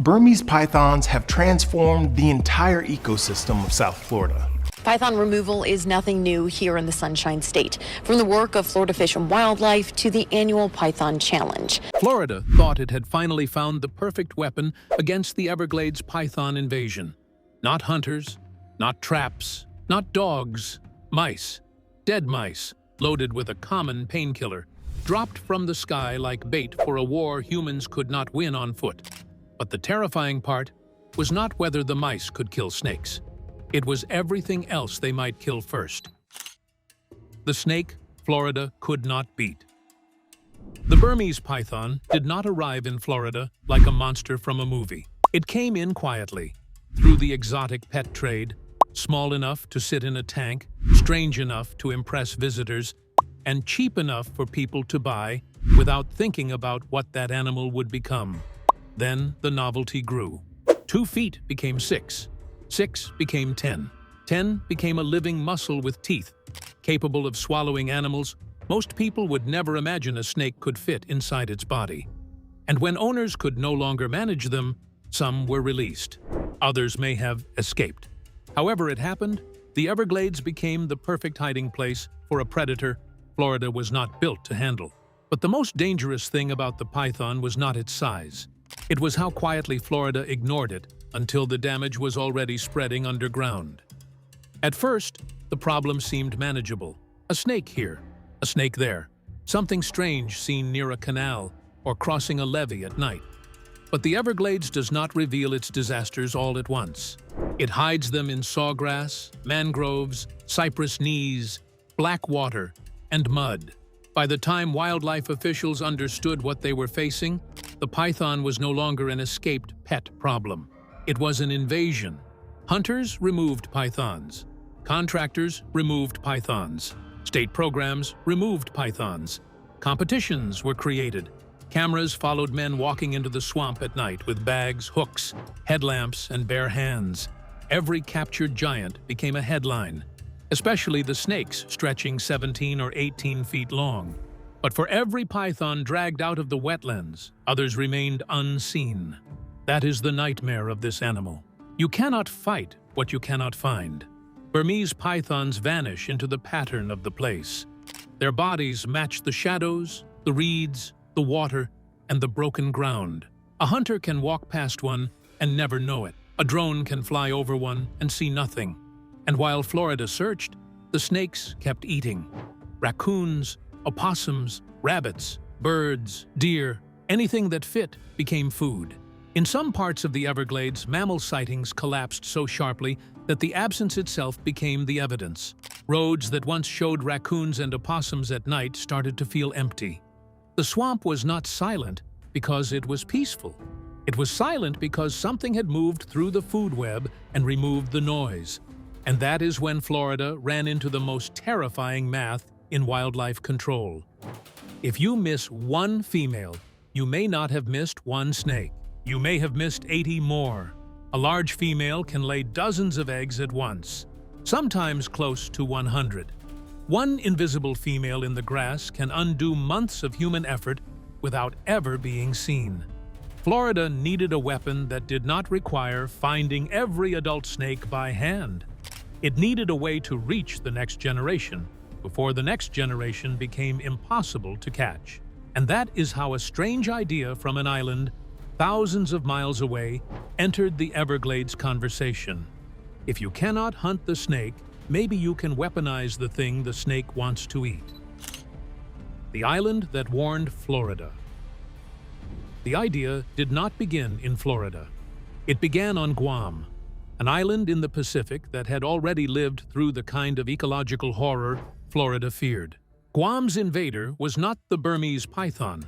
Burmese pythons have transformed the entire ecosystem of South Florida. Python removal is nothing new here in the Sunshine State, from the work of Florida Fish and Wildlife to the annual Python Challenge. Florida thought it had finally found the perfect weapon against the Everglades python invasion. Not hunters, not traps, not dogs, mice. Dead mice, loaded with a common painkiller, dropped from the sky like bait for a war humans could not win on foot. But the terrifying part was not whether the mice could kill snakes. It was everything else they might kill first. The snake, Florida could not beat. The Burmese python did not arrive in Florida like a monster from a movie. It came in quietly, through the exotic pet trade, small enough to sit in a tank, strange enough to impress visitors, and cheap enough for people to buy without thinking about what that animal would become. Then the novelty grew. 2 feet became 6. 6 became 10. 10 became a living muscle with teeth, capable of swallowing animals most people would never imagine a snake could fit inside its body. And when owners could no longer manage them, some were released. Others may have escaped. However it happened, the Everglades became the perfect hiding place for a predator Florida was not built to handle. But the most dangerous thing about the python was not its size. It was how quietly Florida ignored it until the damage was already spreading underground. At first, the problem seemed manageable. A snake here, a snake there, something strange seen near a canal or crossing a levee at night. But the Everglades does not reveal its disasters all at once. It hides them in sawgrass, mangroves, cypress knees, black water, and mud. By the time wildlife officials understood what they were facing, the python was no longer an escaped pet problem. It was an invasion. Hunters removed pythons. Contractors removed pythons. State programs removed pythons. Competitions were created. Cameras followed men walking into the swamp at night with bags, hooks, headlamps, and bare hands. Every captured giant became a headline, especially the snakes stretching 17 or 18 feet long. But for every python dragged out of the wetlands, others remained unseen. That is the nightmare of this animal. You cannot fight what you cannot find. Burmese pythons vanish into the pattern of the place. Their bodies match the shadows, the reeds, the water, and the broken ground. A hunter can walk past one and never know it. A drone can fly over one and see nothing. And while Florida searched, the snakes kept eating. Raccoons, opossums, rabbits, birds, deer, anything that fit became food. In some parts of the Everglades, mammal sightings collapsed so sharply that the absence itself became the evidence. Roads that once showed raccoons and opossums at night started to feel empty. The swamp was not silent because it was peaceful. It was silent because something had moved through the food web and removed the noise. And that is when Florida ran into the most terrifying math in wildlife control. If you miss one female, you may not have missed one snake. You may have missed 80 more. A large female can lay dozens of eggs at once, sometimes close to 100. One invisible female in the grass can undo months of human effort without ever being seen. Florida needed a weapon that did not require finding every adult snake by hand. It needed a way to reach the next generation before the next generation became impossible to catch. And that is how a strange idea from an island thousands of miles away entered the Everglades conversation. If you cannot hunt the snake, maybe you can weaponize the thing the snake wants to eat. The island that warned Florida. The idea did not begin in Florida. It began on Guam, an island in the Pacific that had already lived through the kind of ecological horror Florida feared. Guam's invader was not the Burmese python.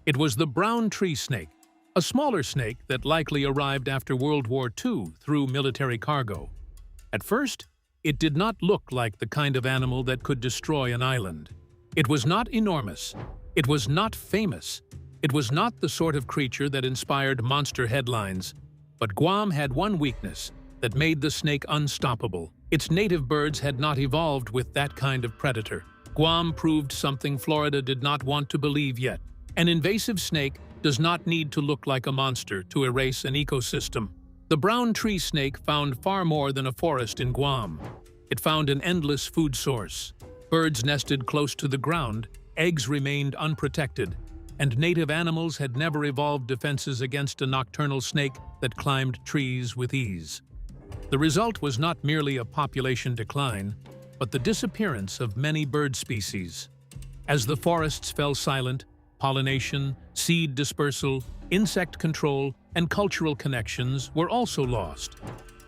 It was the brown tree snake, a smaller snake that likely arrived after World War II through military cargo. At first, it did not look like the kind of animal that could destroy an island. It was not enormous. It was not famous. It was not the sort of creature that inspired monster headlines. But Guam had one weakness that made the snake unstoppable. Its native birds had not evolved with that kind of predator. Guam proved something Florida did not want to believe yet. An invasive snake does not need to look like a monster to erase an ecosystem. The brown tree snake found far more than a forest in Guam. It found an endless food source. Birds nested close to the ground, eggs remained unprotected, and native animals had never evolved defenses against a nocturnal snake that climbed trees with ease. The result was not merely a population decline, but the disappearance of many bird species. As the forests fell silent, pollination, seed dispersal, insect control, and cultural connections were also lost.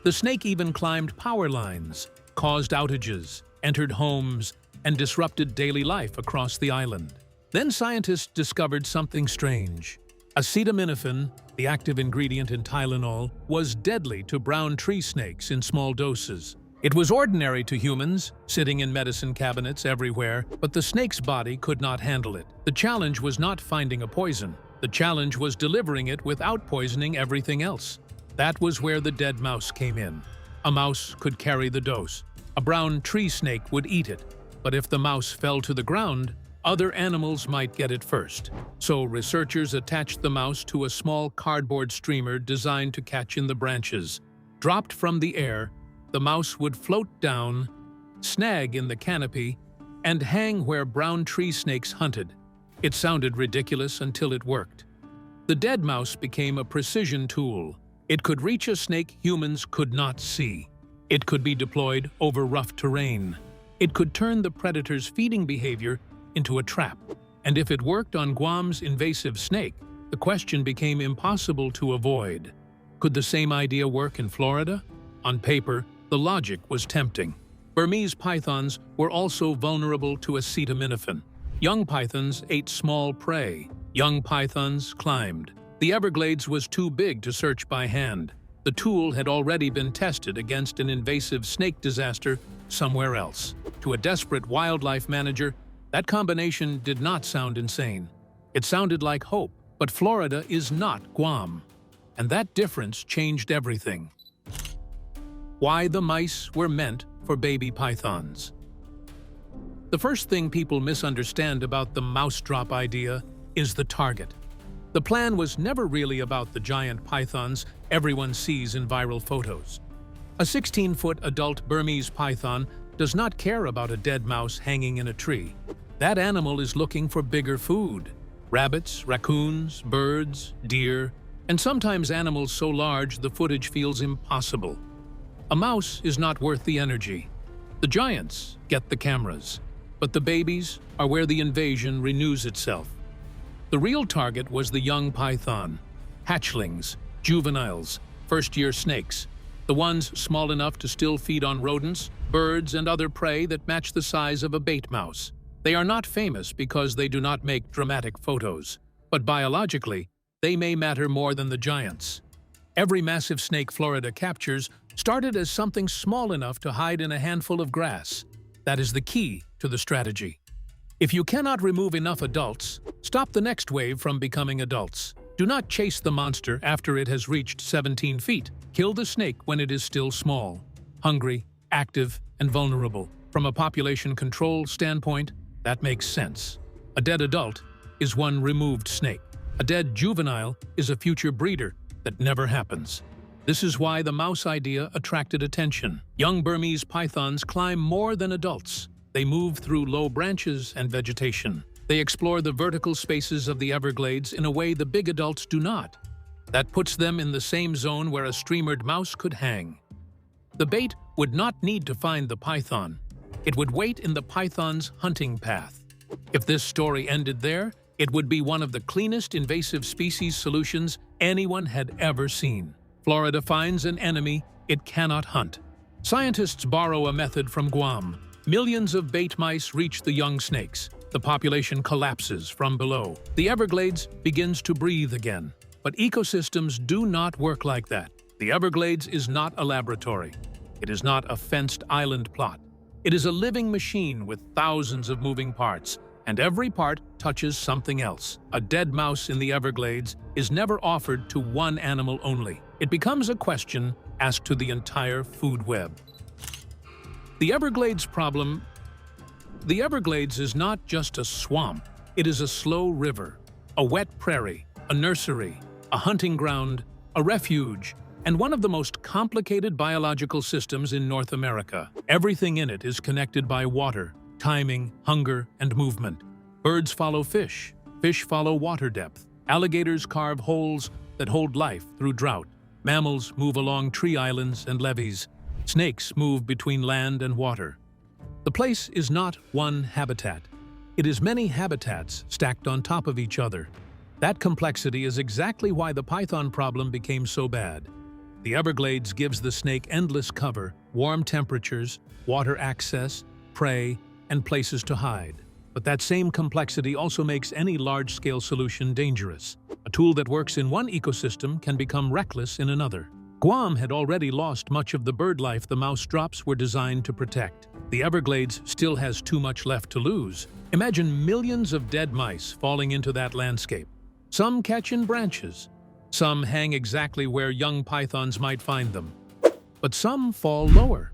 The snake even climbed power lines, caused outages, entered homes, and disrupted daily life across the island. Then scientists discovered something strange. Acetaminophen, the active ingredient in Tylenol, was deadly to brown tree snakes in small doses. It was ordinary to humans, sitting in medicine cabinets everywhere, but the snake's body could not handle it. The challenge was not finding a poison. The challenge was delivering it without poisoning everything else. That was where the dead mouse came in. A mouse could carry the dose. A brown tree snake would eat it. But if the mouse fell to the ground, other animals might get it first. So researchers attached the mouse to a small cardboard streamer designed to catch in the branches. Dropped from the air, the mouse would float down, snag in the canopy, and hang where brown tree snakes hunted. It sounded ridiculous until it worked. The dead mouse became a precision tool. It could reach a snake humans could not see. It could be deployed over rough terrain. It could turn the predator's feeding behavior into a trap. And if it worked on Guam's invasive snake, the question became impossible to avoid. Could the same idea work in Florida? On paper, the logic was tempting. Burmese pythons were also vulnerable to acetaminophen. Young pythons ate small prey. Young pythons climbed. The Everglades was too big to search by hand. The tool had already been tested against an invasive snake disaster somewhere else. To a desperate wildlife manager, that combination did not sound insane. It sounded like hope, but Florida is not Guam. And that difference changed everything. Why the mice were meant for baby pythons. The first thing people misunderstand about the mouse drop idea is the target. The plan was never really about the giant pythons everyone sees in viral photos. A 16-foot adult Burmese python does not care about a dead mouse hanging in a tree. That animal is looking for bigger food. Rabbits, raccoons, birds, deer, and sometimes animals so large the footage feels impossible. A mouse is not worth the energy. The giants get the cameras, but the babies are where the invasion renews itself. The real target was the young python, hatchlings, juveniles, first-year snakes, the ones small enough to still feed on rodents, birds, and other prey that match the size of a bait mouse. They are not famous because they do not make dramatic photos, but biologically, they may matter more than the giants. Every massive snake Florida captures started as something small enough to hide in a handful of grass. That is the key to the strategy. If you cannot remove enough adults, stop the next wave from becoming adults. Do not chase the monster after it has reached 17 feet. Kill the snake when it is still small, hungry, active, and vulnerable. From a population control standpoint, that makes sense. A dead adult is one removed snake. A dead juvenile is a future breeder that never happens. This is why the mouse idea attracted attention. Young Burmese pythons climb more than adults. They move through low branches and vegetation. They explore the vertical spaces of the Everglades in a way the big adults do not. That puts them in the same zone where a streamered mouse could hang. The bait would not need to find the python. It would wait in the python's hunting path. If this story ended there, it would be one of the cleanest invasive species solutions anyone had ever seen. Florida finds an enemy it cannot hunt. Scientists borrow a method from Guam. Millions of bait mice reach the young snakes. The population collapses from below. The Everglades begins to breathe again. But ecosystems do not work like that. The Everglades is not a laboratory. It is not a fenced island plot. It is a living machine with thousands of moving parts, and every part touches something else. A dead mouse in the Everglades is never offered to one animal only. It becomes a question asked to the entire food web. The Everglades is not just a swamp. It is a slow river, a wet prairie, a nursery, a hunting ground, a refuge, and one of the most complicated biological systems in North America. Everything in it is connected by water, timing, hunger, and movement. Birds follow fish, fish follow water depth. Alligators carve holes that hold life through drought. Mammals move along tree islands and levees. Snakes move between land and water. The place is not one habitat. It is many habitats stacked on top of each other. That complexity is exactly why the python problem became so bad. The Everglades gives the snake endless cover, warm temperatures, water access, prey, and places to hide. But that same complexity also makes any large-scale solution dangerous. A tool that works in one ecosystem can become reckless in another. Guam had already lost much of the bird life the mouse drops were designed to protect. The Everglades still has too much left to lose. Imagine millions of dead mice falling into that landscape. Some catch in branches. Some hang exactly where young pythons might find them. But some fall lower.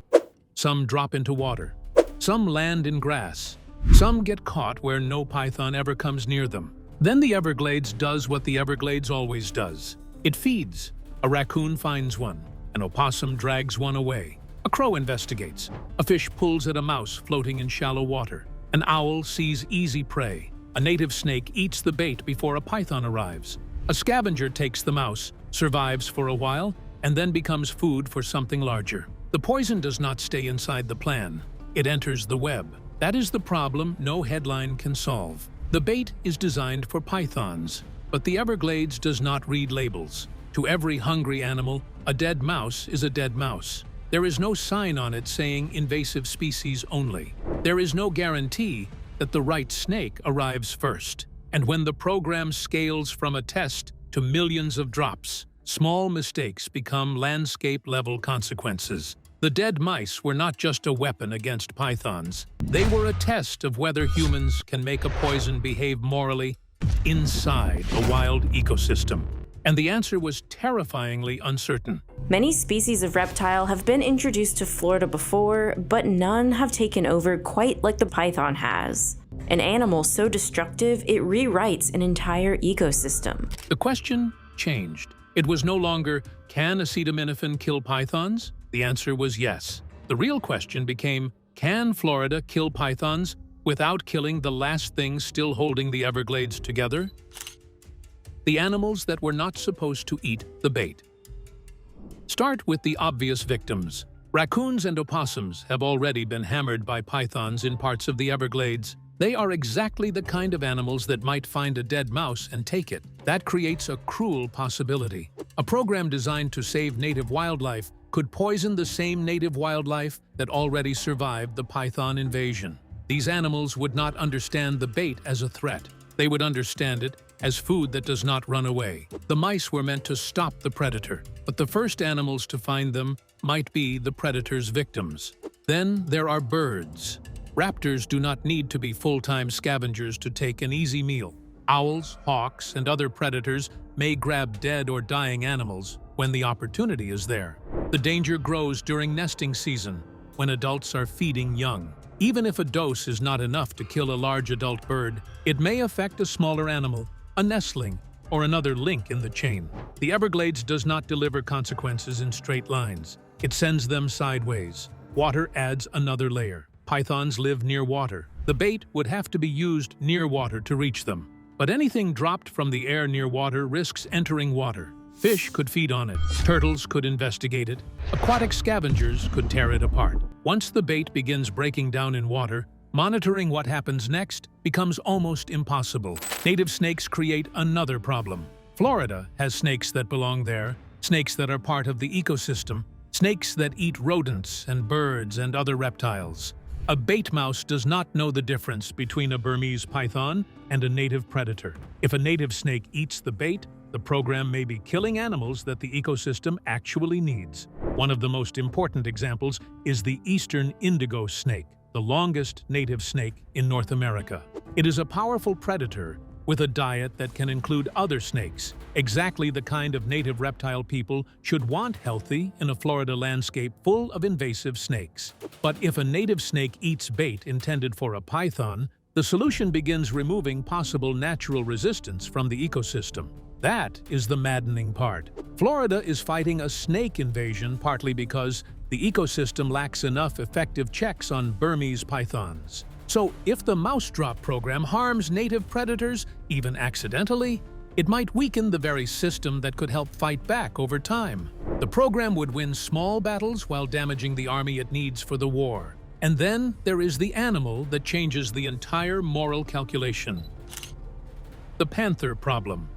Some drop into water. Some land in grass. Some get caught where no python ever comes near them. Then the Everglades does what the Everglades always does. It feeds. A raccoon finds one. An opossum drags one away. A crow investigates. A fish pulls at a mouse floating in shallow water. An owl sees easy prey. A native snake eats the bait before a python arrives. A scavenger takes the mouse, survives for a while, and then becomes food for something larger. The poison does not stay inside the plan. It enters the web. That is the problem no headline can solve. The bait is designed for pythons, but the Everglades does not read labels. To every hungry animal, a dead mouse is a dead mouse. There is no sign on it saying invasive species only. There is no guarantee that the right snake arrives first. And when the program scales from a test to millions of drops, small mistakes become landscape-level consequences. The dead mice were not just a weapon against pythons. They were a test of whether humans can make a poison behave morally inside a wild ecosystem. And the answer was terrifyingly uncertain. Many species of reptile have been introduced to Florida before, but none have taken over quite like the python has. An animal so destructive it rewrites an entire ecosystem. The question changed. It was no longer, can acetaminophen kill pythons? The answer was yes. The real question became, can Florida kill pythons without killing the last thing still holding the Everglades together? The animals that were not supposed to eat the bait. Start with the obvious victims. Raccoons and opossums have already been hammered by pythons in parts of the Everglades. They are exactly the kind of animals that might find a dead mouse and take it. That creates a cruel possibility. A program designed to save native wildlife could poison the same native wildlife that already survived the python invasion. These animals would not understand the bait as a threat. They would understand it as food that does not run away. The mice were meant to stop the predator, but the first animals to find them might be the predator's victims. Then there are birds. Raptors do not need to be full-time scavengers to take an easy meal. Owls, hawks, and other predators may grab dead or dying animals when the opportunity is there. The danger grows during nesting season, when adults are feeding young. Even if a dose is not enough to kill a large adult bird, it may affect a smaller animal, a nestling, or another link in the chain. The Everglades does not deliver consequences in straight lines. It sends them sideways. Water adds another layer. Pythons live near water. The bait would have to be used near water to reach them. But anything dropped from the air near water risks entering water. Fish could feed on it. Turtles could investigate it. Aquatic scavengers could tear it apart. Once the bait begins breaking down in water, monitoring what happens next becomes almost impossible. Native snakes create another problem. Florida has snakes that belong there, snakes that are part of the ecosystem, snakes that eat rodents and birds and other reptiles. A bait mouse does not know the difference between a Burmese python and a native predator. If a native snake eats the bait, the program may be killing animals that the ecosystem actually needs. One of the most important examples is the eastern indigo snake, the longest native snake in North America. It is a powerful predator with a diet that can include other snakes, exactly the kind of native reptile people should want healthy in a Florida landscape full of invasive snakes. But if a native snake eats bait intended for a python, the solution begins removing possible natural resistance from the ecosystem. That is the maddening part. Florida is fighting a snake invasion partly because the ecosystem lacks enough effective checks on Burmese pythons. So if the mouse drop program harms native predators, even accidentally, it might weaken the very system that could help fight back over time. The program would win small battles while damaging the army it needs for the war. And then there is the animal that changes the entire moral calculation. The panther problem.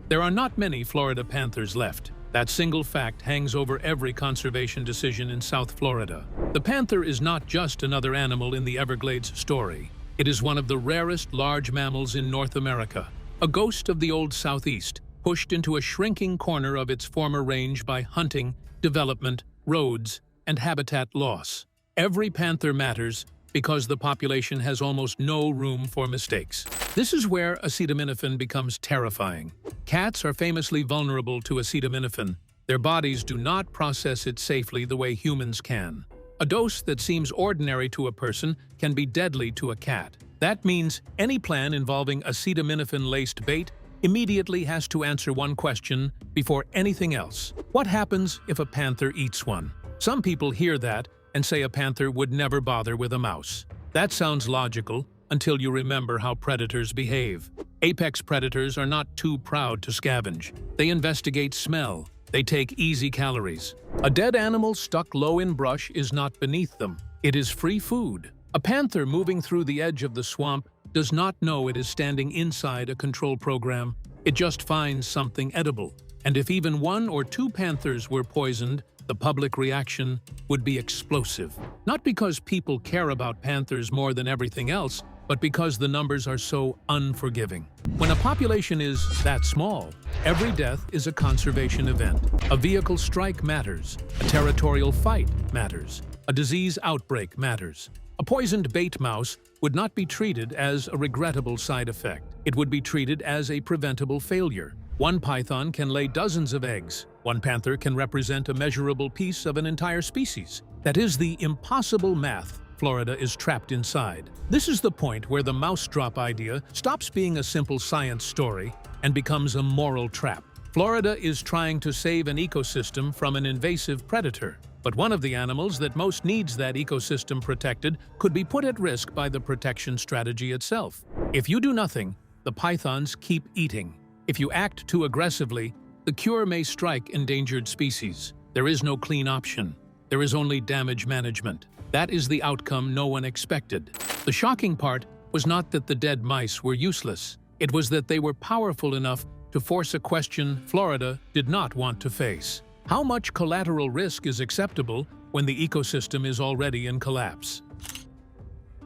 There are not many Florida panthers left. That single fact hangs over every conservation decision in South Florida. The panther is not just another animal in the Everglades story. It is one of the rarest large mammals in North America, a ghost of the old Southeast, pushed into a shrinking corner of its former range by hunting, development, roads, and habitat loss. Every panther matters because the population has almost no room for mistakes. This is where acetaminophen becomes terrifying. Cats are famously vulnerable to acetaminophen. Their bodies do not process it safely the way humans can. A dose that seems ordinary to a person can be deadly to a cat. That means any plan involving acetaminophen-laced bait immediately has to answer one question before anything else. What happens if a panther eats one? Some people hear that and say a panther would never bother with a mouse. That sounds logical until you remember how predators behave. Apex predators are not too proud to scavenge. They investigate smell. They take easy calories. A dead animal stuck low in brush is not beneath them. It is free food. A panther moving through the edge of the swamp does not know it is standing inside a control program. It just finds something edible. And if even one or two panthers were poisoned, the public reaction would be explosive. Not because people care about panthers more than everything else, but because the numbers are so unforgiving. When a population is that small, every death is a conservation event. A vehicle strike matters. A territorial fight matters. A disease outbreak matters. A poisoned bait mouse would not be treated as a regrettable side effect. It would be treated as a preventable failure. One python can lay dozens of eggs. One panther can represent a measurable piece of an entire species. That is the impossible math Florida is trapped inside. This is the point where the mouse drop idea stops being a simple science story and becomes a moral trap. Florida is trying to save an ecosystem from an invasive predator. But one of the animals that most needs that ecosystem protected could be put at risk by the protection strategy itself. If you do nothing, the pythons keep eating. If you act too aggressively, the cure may strike endangered species. There is no clean option. There is only damage management. That is the outcome no one expected. The shocking part was not that the dead mice were useless. It was that they were powerful enough to force a question Florida did not want to face. How much collateral risk is acceptable when the ecosystem is already in collapse?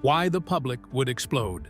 Why the public would explode.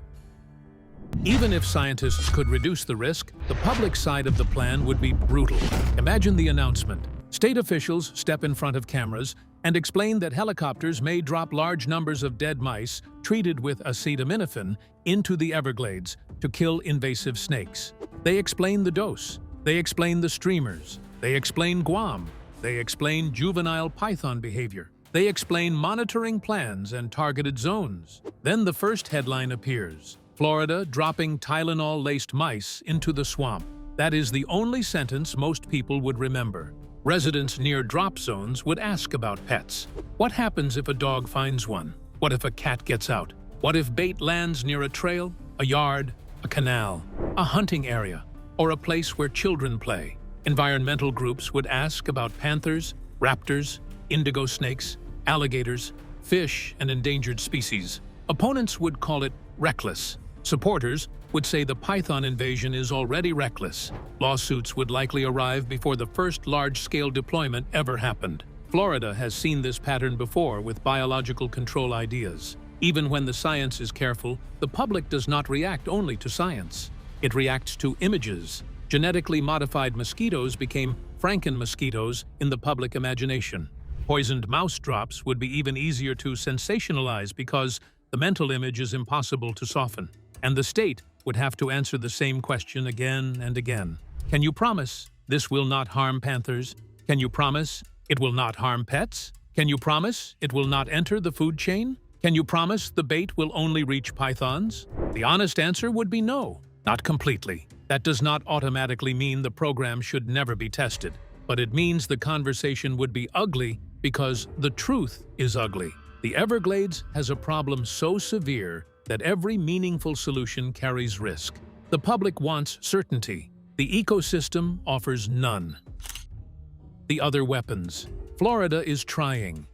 Even if scientists could reduce the risk, the public side of the plan would be brutal. Imagine the announcement. State officials step in front of cameras and explain that helicopters may drop large numbers of dead mice treated with acetaminophen into the Everglades to kill invasive snakes. They explain the dose. They explain the streamers. They explain Guam. They explain juvenile python behavior. They explain monitoring plans and targeted zones. Then the first headline appears. Florida dropping Tylenol-laced mice into the swamp. That is the only sentence most people would remember. Residents near drop zones would ask about pets. What happens if a dog finds one? What if a cat gets out? What if bait lands near a trail, a yard, a canal, a hunting area, or a place where children play? Environmental groups would ask about panthers, raptors, indigo snakes, alligators, fish, and endangered species. Opponents would call it reckless. Supporters would say the python invasion is already reckless. Lawsuits would likely arrive before the first large-scale deployment ever happened. Florida has seen this pattern before with biological control ideas. Even when the science is careful, the public does not react only to science. It reacts to images. Genetically modified mosquitoes became Franken mosquitoes in the public imagination. Poisoned mouse drops would be even easier to sensationalize because the mental image is impossible to soften. And the state would have to answer the same question again and again. Can you promise this will not harm panthers? Can you promise it will not harm pets? Can you promise it will not enter the food chain? Can you promise the bait will only reach pythons? The honest answer would be no, not completely. That does not automatically mean the program should never be tested, but it means the conversation would be ugly because the truth is ugly. The Everglades has a problem so severe that every meaningful solution carries risk. The public wants certainty. The ecosystem offers none. The other weapons. Florida is trying.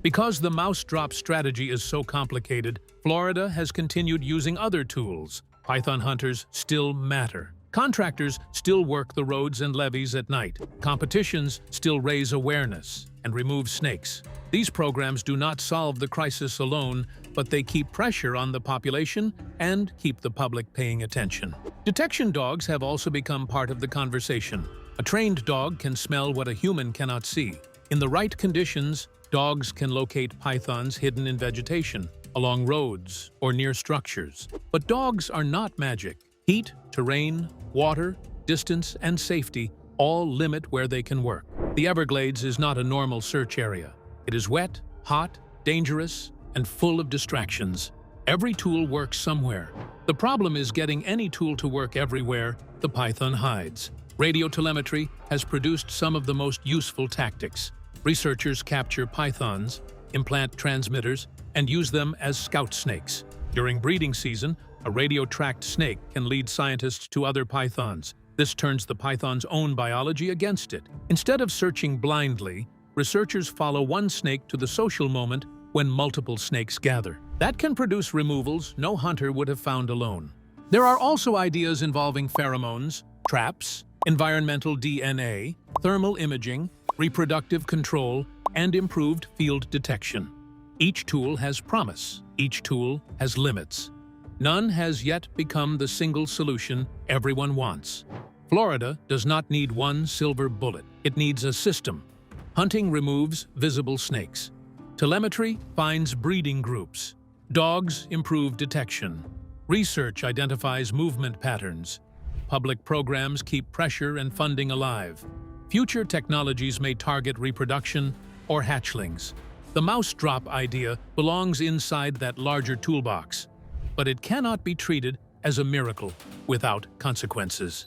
Because the mouse drop strategy is so complicated, Florida has continued using other tools. Python hunters still matter. Contractors still work the roads and levees at night. Competitions still raise awareness and remove snakes. These programs do not solve the crisis alone, but they keep pressure on the population and keep the public paying attention. Detection dogs have also become part of the conversation. A trained dog can smell what a human cannot see. In the right conditions, dogs can locate pythons hidden in vegetation, along roads, or near structures. But dogs are not magic. Heat, terrain, water, distance, and safety all limit where they can work. The Everglades is not a normal search area. It is wet, hot, dangerous, and full of distractions. Every tool works somewhere. The problem is getting any tool to work everywhere the python hides. Radiotelemetry has produced some of the most useful tactics. Researchers capture pythons, implant transmitters, and use them as scout snakes. During breeding season, a radio-tracked snake can lead scientists to other pythons. This turns the python's own biology against it. Instead of searching blindly, researchers follow one snake to the social moment when multiple snakes gather. That can produce removals no hunter would have found alone. There are also ideas involving pheromones, traps, environmental DNA, thermal imaging, reproductive control, and improved field detection. Each tool has promise. Each tool has limits. None has yet become the single solution everyone wants. Florida does not need one silver bullet. It needs a system. Hunting removes visible snakes. Telemetry finds breeding groups. Dogs improve detection. Research identifies movement patterns. Public programs keep pressure and funding alive. Future technologies may target reproduction or hatchlings. The mouse drop idea belongs inside that larger toolbox, but it cannot be treated as a miracle without consequences.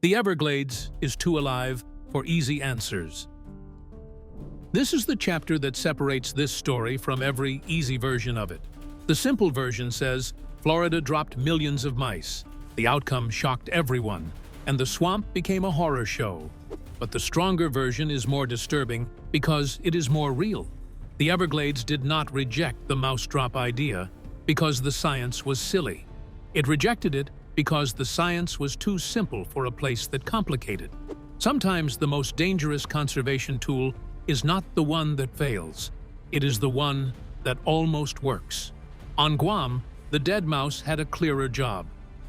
The Everglades is too alive for easy answers. This is the chapter that separates this story from every easy version of it. The simple version says, Florida dropped millions of mice. The outcome shocked everyone, and the swamp became a horror show. But the stronger version is more disturbing because it is more real. The Everglades did not reject the mouse drop idea because the science was silly. It rejected it because the science was too simple for a place that complicated. Sometimes the most dangerous conservation tool is not the one that fails. It is the one that almost works. On Guam, the dead mouse had a clearer job.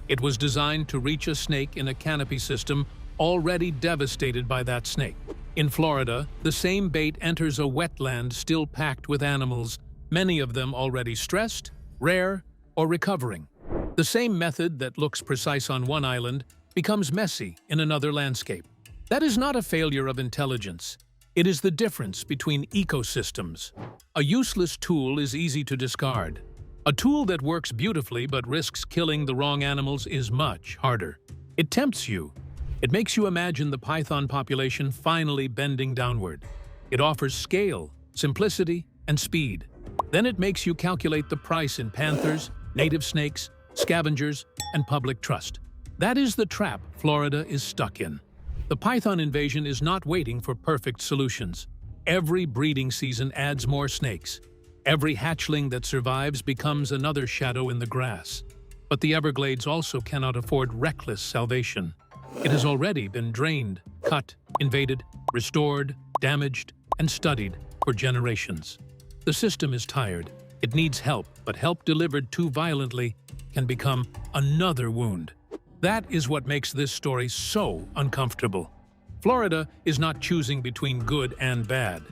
It was designed to reach a snake in a canopy system already devastated by that snake. In Florida, the same bait enters a wetland still packed with animals, many of them already stressed, rare, or recovering. The same method that looks precise on one island becomes messy in another landscape. That is not a failure of intelligence. It is the difference between ecosystems. A useless tool is easy to discard. A tool that works beautifully but risks killing the wrong animals is much harder. It tempts you. It makes you imagine the python population finally bending downward. It offers scale, simplicity, and speed. Then it makes you calculate the price in panthers, native snakes, scavengers, and public trust. That is the trap Florida is stuck in. The python invasion is not waiting for perfect solutions. Every breeding season adds more snakes. Every hatchling that survives becomes another shadow in the grass. But the Everglades also cannot afford reckless salvation. It has already been drained, cut, invaded, restored, damaged, and studied for generations. The system is tired. It needs help, but help delivered too violently can become another wound. That is what makes this story so uncomfortable. Florida is not choosing between good and bad.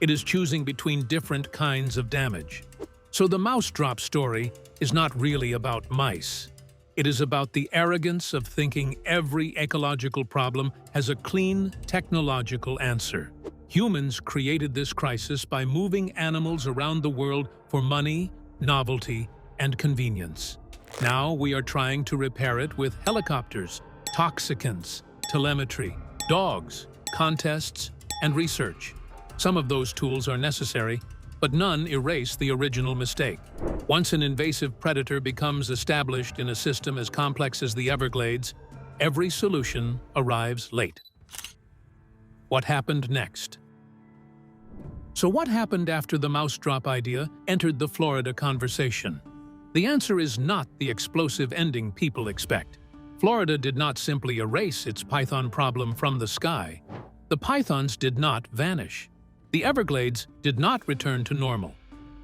It is choosing between different kinds of damage. So the mouse drop story is not really about mice. It is about the arrogance of thinking every ecological problem has a clean, technological answer. Humans created this crisis by moving animals around the world for money, novelty, and convenience. Now we are trying to repair it with helicopters, toxicants, telemetry, dogs, contests, and research. Some of those tools are necessary, but none erase the original mistake. Once an invasive predator becomes established in a system as complex as the Everglades, every solution arrives late. What happened next? So what happened after the mouse drop idea entered the Florida conversation? The answer is not the explosive ending people expect. Florida did not simply erase its python problem from the sky. The pythons did not vanish. The Everglades did not return to normal.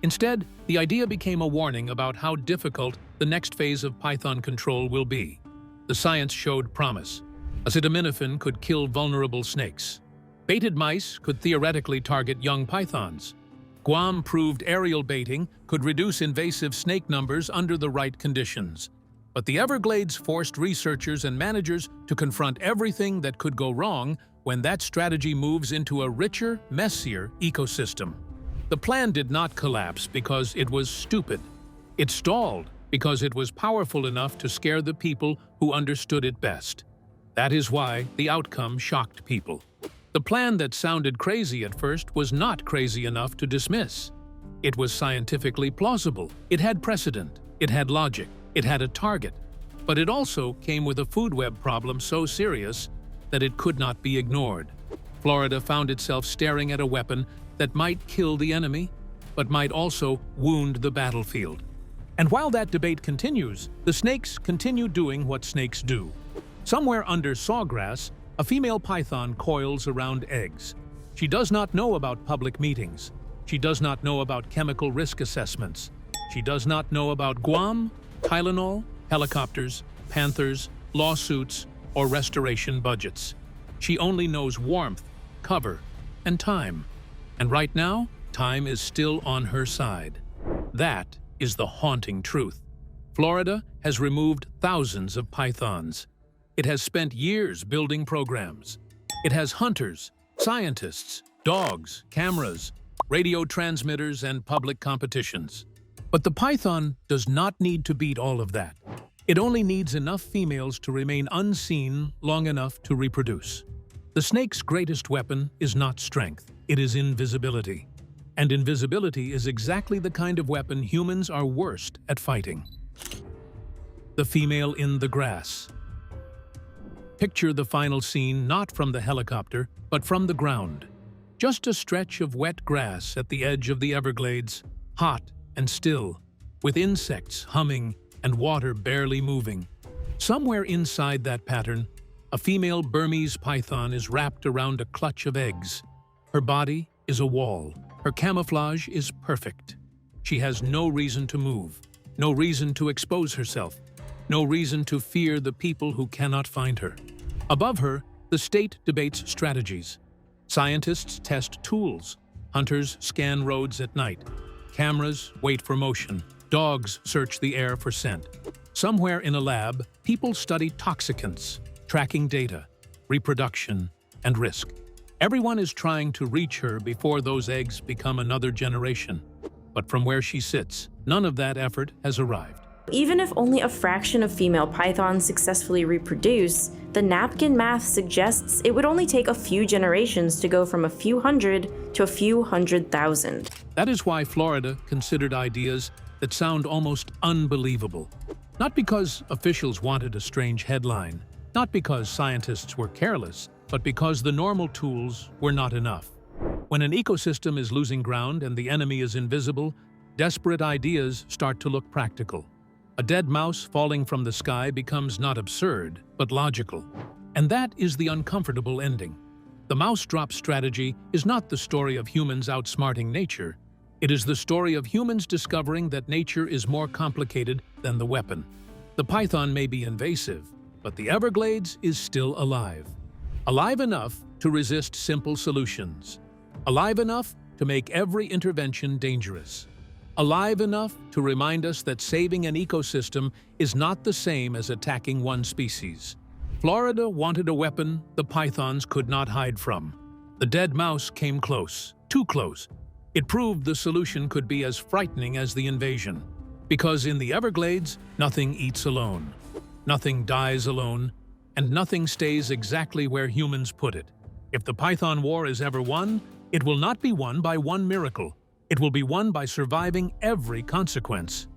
Instead, the idea became a warning about how difficult the next phase of python control will be. The science showed promise. Acetaminophen could kill vulnerable snakes. Baited mice could theoretically target young pythons. Guam proved aerial baiting could reduce invasive snake numbers under the right conditions. But the Everglades forced researchers and managers to confront everything that could go wrong when that strategy moves into a richer, messier ecosystem. The plan did not collapse because it was stupid. It stalled because it was powerful enough to scare the people who understood it best. That is why the outcome shocked people. The plan that sounded crazy at first was not crazy enough to dismiss. It was scientifically plausible. It had precedent. It had logic. It had a target. But it also came with a food web problem so serious that it could not be ignored. Florida found itself staring at a weapon that might kill the enemy, but might also wound the battlefield. And while that debate continues, the snakes continue doing what snakes do. Somewhere under sawgrass, a female python coils around eggs. She does not know about public meetings. She does not know about chemical risk assessments. She does not know about Guam, Tylenol, helicopters, panthers, lawsuits, or restoration budgets. She only knows warmth, cover, and time. And right now, time is still on her side. That is the haunting truth. Florida has removed thousands of pythons. It has spent years building programs. It has hunters, scientists, dogs, cameras, radio transmitters, and public competitions. But the python does not need to beat all of that. It only needs enough females to remain unseen long enough to reproduce. The snake's greatest weapon is not strength, it is invisibility. And invisibility is exactly the kind of weapon humans are worst at fighting. The female in the grass. Picture the final scene not from the helicopter, but from the ground. Just a stretch of wet grass at the edge of the Everglades, hot and still, with insects humming and water barely moving. Somewhere inside that pattern, a female Burmese python is wrapped around a clutch of eggs. Her body is a wall. Her camouflage is perfect. She has no reason to move, no reason to expose herself, no reason to fear the people who cannot find her. Above her, the state debates strategies. Scientists test tools. Hunters scan roads at night. Cameras wait for motion. Dogs search the air for scent. Somewhere in a lab, people study toxicants, tracking data, reproduction, and risk. Everyone is trying to reach her before those eggs become another generation. But from where she sits, none of that effort has arrived. Even if only a fraction of female pythons successfully reproduce, the napkin math suggests it would only take a few generations to go from a few hundred to a few 100,000. That is why Florida considered ideas that sound almost unbelievable. Not because officials wanted a strange headline, not because scientists were careless, but because the normal tools were not enough. When an ecosystem is losing ground and the enemy is invisible, desperate ideas start to look practical. A dead mouse falling from the sky becomes not absurd, but logical. And that is the uncomfortable ending. The mouse drop strategy is not the story of humans outsmarting nature. It is the story of humans discovering that nature is more complicated than the weapon. The python may be invasive, but the Everglades is still alive. Alive enough to resist simple solutions. Alive enough to make every intervention dangerous. Alive enough to remind us that saving an ecosystem is not the same as attacking one species. Florida wanted a weapon the pythons could not hide from. The dead mouse came close, too close. It proved the solution could be as frightening as the invasion. Because in the Everglades, nothing eats alone, nothing dies alone, and nothing stays exactly where humans put it. If the Python War is ever won, it will not be won by one miracle. It will be won by surviving every consequence.